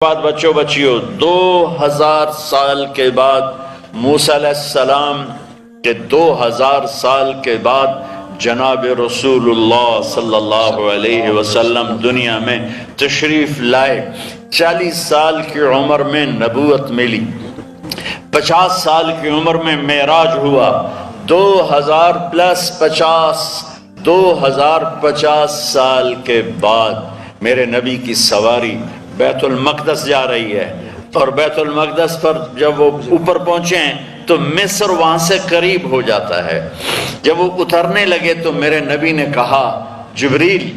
بعد بچوں بچیوں 2000 سال کے بعد موسیٰ علیہ السلام کے 2000 سال کے بعد جناب رسول اللہ صلی اللہ علیہ وسلم دنیا میں تشریف لائے۔ 40 سال کی عمر میں نبوت ملی، 50 سال کی عمر میں معراج ہوا، 2000 پلس 50 2050 سال کے بعد میرے نبی کی سواری بیت المقدس جا رہی ہے، اور بیت المقدس پر جب وہ اوپر پہنچے ہیں تو مصر وہاں سے قریب ہو جاتا ہے۔ جب وہ اترنے لگے تو میرے نبی نے کہا جبریل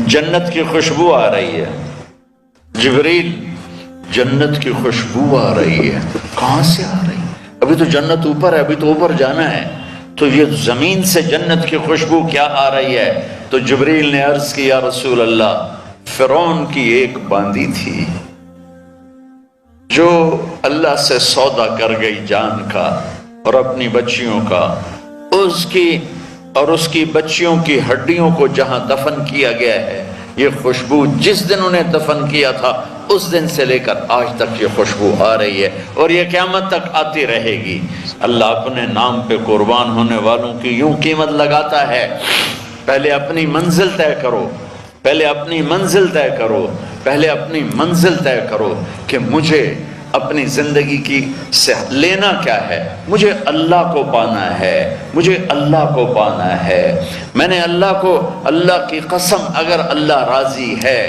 جنت کی خوشبو آ رہی ہے، جبریل جنت کی خوشبو آ رہی ہے۔ کہاں سے آ رہی ہے؟ ابھی تو جنت اوپر ہے، ابھی تو اوپر جانا ہے، تو یہ زمین سے جنت کی خوشبو کیا آ رہی ہے؟ تو جبریل نے عرض کی یا رسول اللہ، فرعون کی ایک باندی تھی جو اللہ سے سودا کر گئی جان کا اور اپنی بچیوں کا، اس کی بچیوں کی ہڈیوں کو جہاں دفن کیا گیا ہے، یہ خوشبو جس دن انہیں دفن کیا تھا اس دن سے لے کر آج تک یہ خوشبو آ رہی ہے اور یہ قیامت تک آتی رہے گی۔ اللہ اپنے نام پہ قربان ہونے والوں کی یوں قیمت لگاتا ہے، پہلے اپنی منزل طے کرو، پہلے اپنی منزل طے کرو، پہلے اپنی منزل طے کرو کہ مجھے اپنی زندگی کی لینا کیا ہے۔ مجھے اللہ کو پانا ہے، مجھے اللہ کو پانا ہے۔ میں نے اللہ کی قسم، اگر اللہ راضی ہے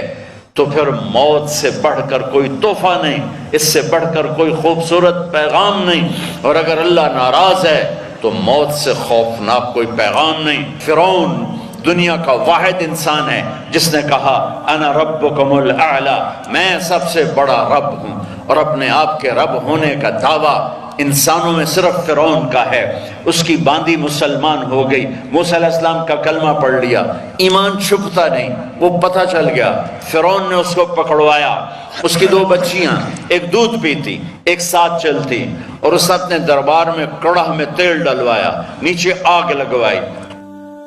تو پھر موت سے بڑھ کر کوئی تحفہ نہیں، اس سے بڑھ کر کوئی خوبصورت پیغام نہیں، اور اگر اللہ ناراض ہے تو موت سے خوفناک کوئی پیغام نہیں۔ فرعون دنیا کا واحد انسان ہے جس نے کہا انا ربکم الاعلی، میں سب سے بڑا رب ہوں، اور اپنے آپ کے رب ہونے کا دعویٰ انسانوں میں صرف فرعون کا ہے۔ اس کی باندی مسلمان ہو گئی، موسیٰ علیہ السلام کا کلمہ پڑھ لیا، ایمان چھپتا نہیں، وہ پتہ چل گیا، فرعون نے اس کو پکڑوایا۔ اس کی 2 بچیاں، ایک دودھ پیتی ایک ساتھ چلتی، اور اس نے اپنے دربار میں کڑاہ میں تیل ڈلوایا، نیچے آگ لگوائی،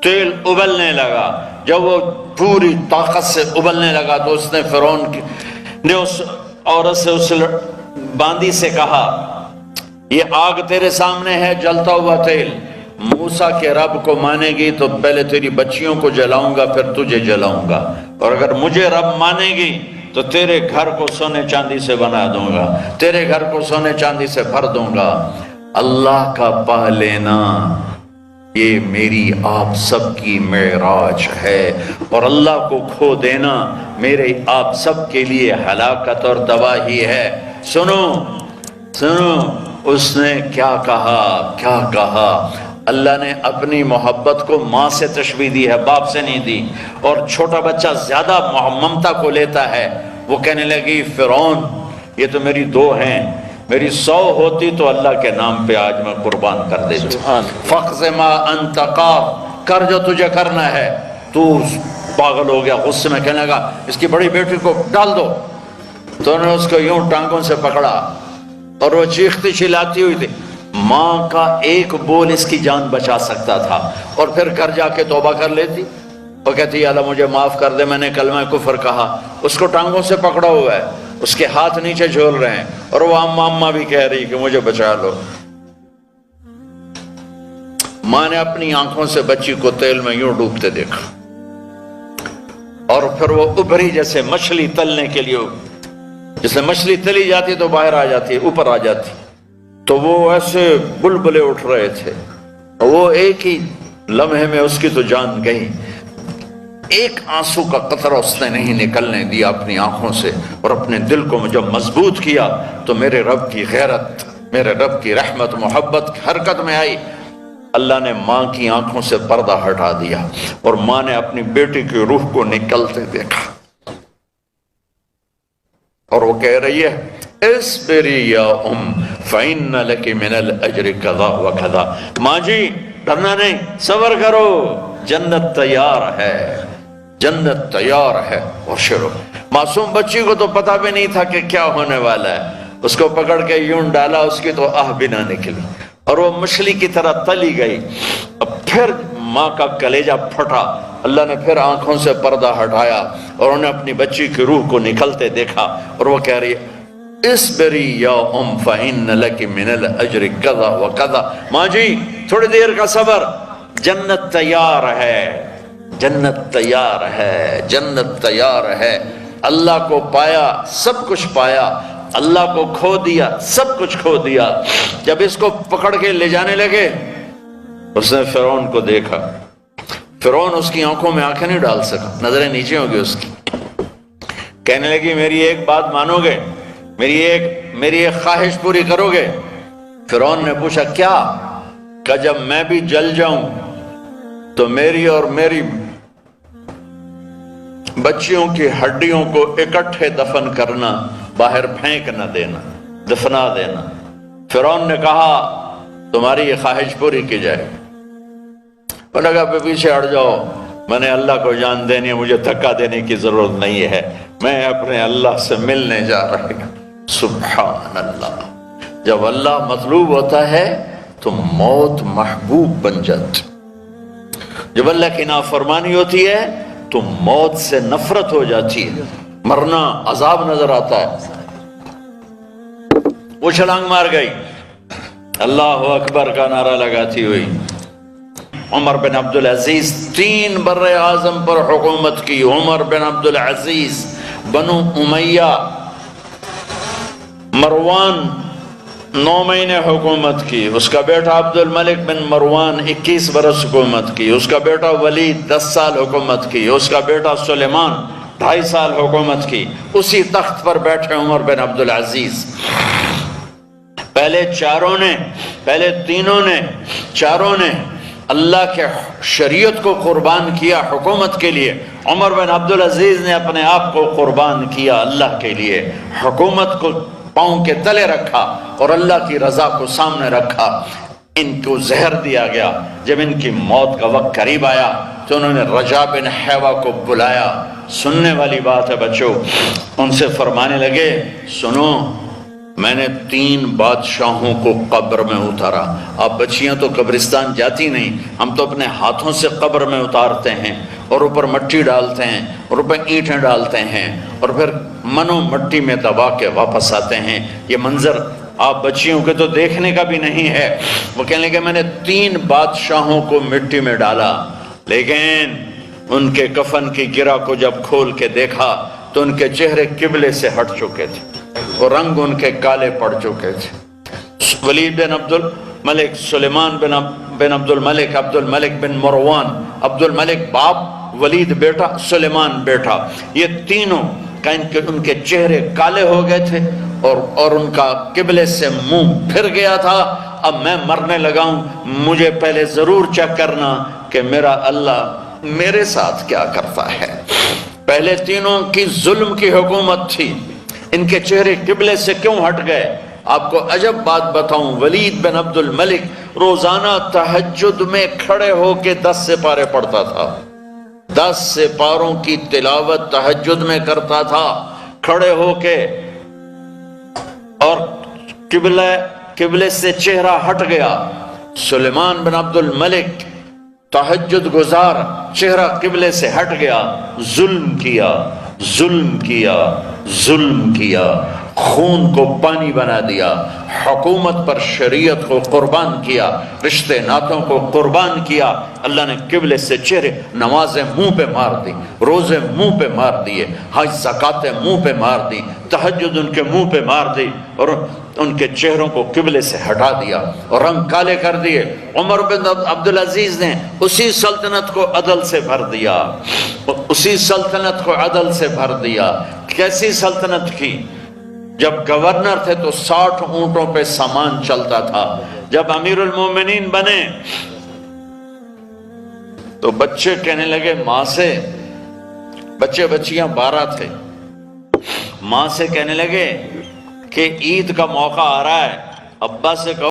تیل ابلنے لگا۔ جب وہ پوری طاقت سے ابلنے لگا تو اس نے فرعون نے اس عورت سے، اس باندی سے کہا یہ آگ تیرے سامنے ہے، جلتا ہوا تیل، موسیٰ کے رب کو مانے گی تو پہلے تیری بچیوں کو جلاؤں گا پھر تجھے جلاؤں گا، اور اگر مجھے رب مانے گی تو تیرے گھر کو سونے چاندی سے بنا دوں گا، تیرے گھر کو سونے چاندی سے بھر دوں گا۔ اللہ کا پا لینا یہ میری آپ سب کی معراج ہے، اور اللہ کو کھو دینا میرے آپ سب کے لیے ہلاکت اور تباہی ہے۔ سنو اس نے کیا کہا۔ اللہ نے اپنی محبت کو ماں سے تشبیہ دی ہے، باپ سے نہیں دی، اور چھوٹا بچہ زیادہ ممتا کو لیتا ہے۔ وہ کہنے لگی فرعون یہ تو میری 2 ہیں، میری 100 ہوتی تو اللہ کے نام پہ آج میں قربان کر دیتی۔ فَقْضِ مَا أَنْتَ قَاضٍ، کر جو تجھے کرنا ہے۔ تو پاگل ہو گیا، غصے میں کہنے لگا اس کی بڑی بیٹی کو ڈال دو۔ تو انہوں نے اس کو یوں ٹانگوں سے پکڑا، اور وہ چیختی چلاتی ہوئی تھی۔ ماں کا ایک بول اس کی جان بچا سکتا تھا، اور پھر گھر جا کے توبہ کر لیتی، وہ کہتی اللہ مجھے معاف کر دے، میں نے کلمہ کفر کہا۔ اس کو ٹانگوں سے پکڑا ہوا ہے، اس کے ہاتھ نیچے جھول رہے ہیں، اور وہ اماں بھی کہہ رہی کہ مجھے بچا لو۔ ماں نے اپنی آنکھوں سے بچی کو تیل میں یوں ڈوبتے دیکھا، اور پھر وہ ابھری جیسے مچھلی تلنے کے لیے، جیسے مچھلی تلی جاتی تو باہر آ جاتی، اوپر آ جاتی، تو وہ ایسے بلبلے اٹھ رہے تھے، وہ ایک ہی لمحے میں اس کی تو جان گئی۔ ایک آنسو کا قطرہ اس نے نہیں نکلنے دیا اپنی آنکھوں سے، اور اپنے دل کو جب مضبوط کیا تو میرے رب کی غیرت، میرے رب کی رحمت محبت حرکت میں آئی۔ اللہ نے ماں کی آنکھوں سے پردہ ہٹا دیا، اور ماں نے اپنی بیٹی کی روح کو نکلتے دیکھا، اور وہ کہہ رہی ہے اصبری یا فإن لک من الأجر کذا وکذا، ماں جی ڈرنا نہیں، صبر کرو، جنت تیار ہے، جنت تیار ہے۔ اور شروع معصوم بچی کو تو پتہ بھی نہیں تھا کہ کیا ہونے والا ہے، اس کو پکڑ کے یوں ڈالا، اس کی تو آہ بھی نہ نکلی، اور وہ مچھلی کی طرح تلی گئی۔ اب پھر ماں کا کلیجہ پھٹا، اللہ نے پھر آنکھوں سے پردہ ہٹایا اور انہیں اپنی بچی کی روح کو نکلتے دیکھا، اور وہ کہہ رہی ہے اصبری یا فإن لک من الأجر کذا وکذا، ماں جی تھوڑی دیر کا صبر، جنت تیار ہے، جنت تیار ہے، جنت تیار ہے۔ اللہ کو پایا سب کچھ پایا، اللہ کو کھو دیا سب کچھ کھو دیا۔ جب اس کو پکڑ کے لے جانے لگے، اس نے فرعون کو دیکھا، فرعون اس کی آنکھوں میں آنکھیں نہیں ڈال سکا، نظریں نیچے ہو گئی اس کی۔ کہنے لگی میری ایک بات مانو گے، میری ایک خواہش پوری کرو گے؟ فرعون نے پوچھا کیا؟ کہ جب میں بھی جل جاؤں تو میری اور میری بچیوں کی ہڈیوں کو اکٹھے دفن کرنا، باہر پھینک نہ دینا، دفنا دینا۔ فرعون نے کہا تمہاری یہ خواہش پوری کی جائے۔ وہ لگا پہ پیچھے ہٹ جاؤ، میں نے اللہ کو جان دینی ہے، مجھے دھکا دینے کی ضرورت نہیں ہے، میں اپنے اللہ سے ملنے جا رہا ہوں۔ سبحان اللہ، جب اللہ مطلوب ہوتا ہے تو موت محبوب بن جاتی، جب اللہ کی نافرمانی ہوتی ہے تو موت سے نفرت ہو جاتی ہے، مرنا عذاب نظر آتا ہے۔ وہ چھلانگ مار گئی، اللہ اکبر کا نعرہ لگاتی ہوئی۔ عمر بن عبدالعزیز 3 بر اعظم پر حکومت کی، عمر بن عبدالعزیز، بنو امیہ، مروان 9 مہینے حکومت کی، اس کا بیٹا عبد الملک بن مروان 21 برس حکومت کی، اس کا بیٹا ولید 10 سال حکومت کی، اس کا بیٹا سلیمان 2.5 سال حکومت کی۔ اسی تخت پر بیٹھے عمر بن عبدالعزیز۔ پہلے چاروں نے اللہ کے شریعت کو قربان کیا حکومت کے لیے، عمر بن عبدالعزیز نے اپنے آپ کو قربان کیا اللہ کے لیے، حکومت کو پاؤں کے تلے رکھا اور اللہ کی رضا کو سامنے رکھا۔ ان کو زہر دیا گیا، جب ان کی موت کا وقت قریب آیا تو انہوں نے رجا بن حیوہ کو بلایا۔ سننے والی بات ہے بچوں، ان سے فرمانے لگے سنو، میں نے 3 بادشاہوں کو قبر میں اتارا۔ اب بچیاں تو قبرستان جاتی نہیں، ہم تو اپنے ہاتھوں سے قبر میں اتارتے ہیں اور اوپر مٹی ڈالتے ہیں اور اوپر اینٹیں ڈالتے ہیں اور پھر منو مٹی میں دبا کے واپس آتے ہیں۔ یہ منظر آپ بچیوں کے تو دیکھنے کا بھی نہیں ہے۔ وہ کہنے لگے میں نے 3 بادشاہوں کو مٹی میں ڈالا، لیکن ان کے کفن کی گرہ کو جب کھول کے دیکھا تو ان کے چہرے قبلے سے ہٹ چکے تھے اور رنگ ان کے کالے پڑ چکے تھے۔ ولید بن عبد الملک، سلیمان بن عبد الملک، عبد الملک بن مروان، عبد الملک باپ، ولید بیٹا، سلیمان بیٹا، یہ تینوں کا ان کے چہرے کالے ہو گئے تھے اور ان کا قبلے سے منہ پھر گیا تھا۔ اب میں مرنے لگا ہوں، مجھے پہلے ضرور چیک کرنا کہ میرا اللہ میرے ساتھ کیا کرتا ہے۔ پہلے تینوں کی ظلم کی حکومت تھی، ان کے چہرے قبلے سے کیوں ہٹ گئے؟ آپ کو عجب بات بتاؤں، ولید بن عبد الملک روزانہ تہجد میں کھڑے ہو کے 10 سپارے پڑھتا تھا، 10 سپاروں کی تلاوت تہجد میں کرتا تھا کھڑے ہو کے، اور قبلے سے چہرہ ہٹ گیا۔ سلیمان بن عبد الملک تہجد گزار، چہرہ قبلے سے ہٹ گیا، ظلم کیا، خون کو پانی بنا دیا، حکومت پر شریعت کو قربان کیا، رشتے ناتوں کو قربان کیا۔ اللہ نے قبلے سے چہرے، نمازیں منہ پہ مار دی، روزے منہ پہ مار دیے، حج زکاتیں منہ پہ مار دی، تہجد ان کے منہ پہ مار دی اور ان کے چہروں کو قبلے سے ہٹا دیا اور رنگ کالے کر دیے۔ عمر بن عبدالعزیز نے اسی سلطنت کو عدل سے بھر دیا، کیسی سلطنت کی؟ جب گورنر تھے تو 60 اونٹوں پہ سامان چلتا تھا، جب امیر المومنین بنے تو بچے کہنے لگے ماں سے، بچیاں 12 تھے، ماں سے کہنے لگے کہ عید کا موقع آ رہا ہے، ابا سے کہو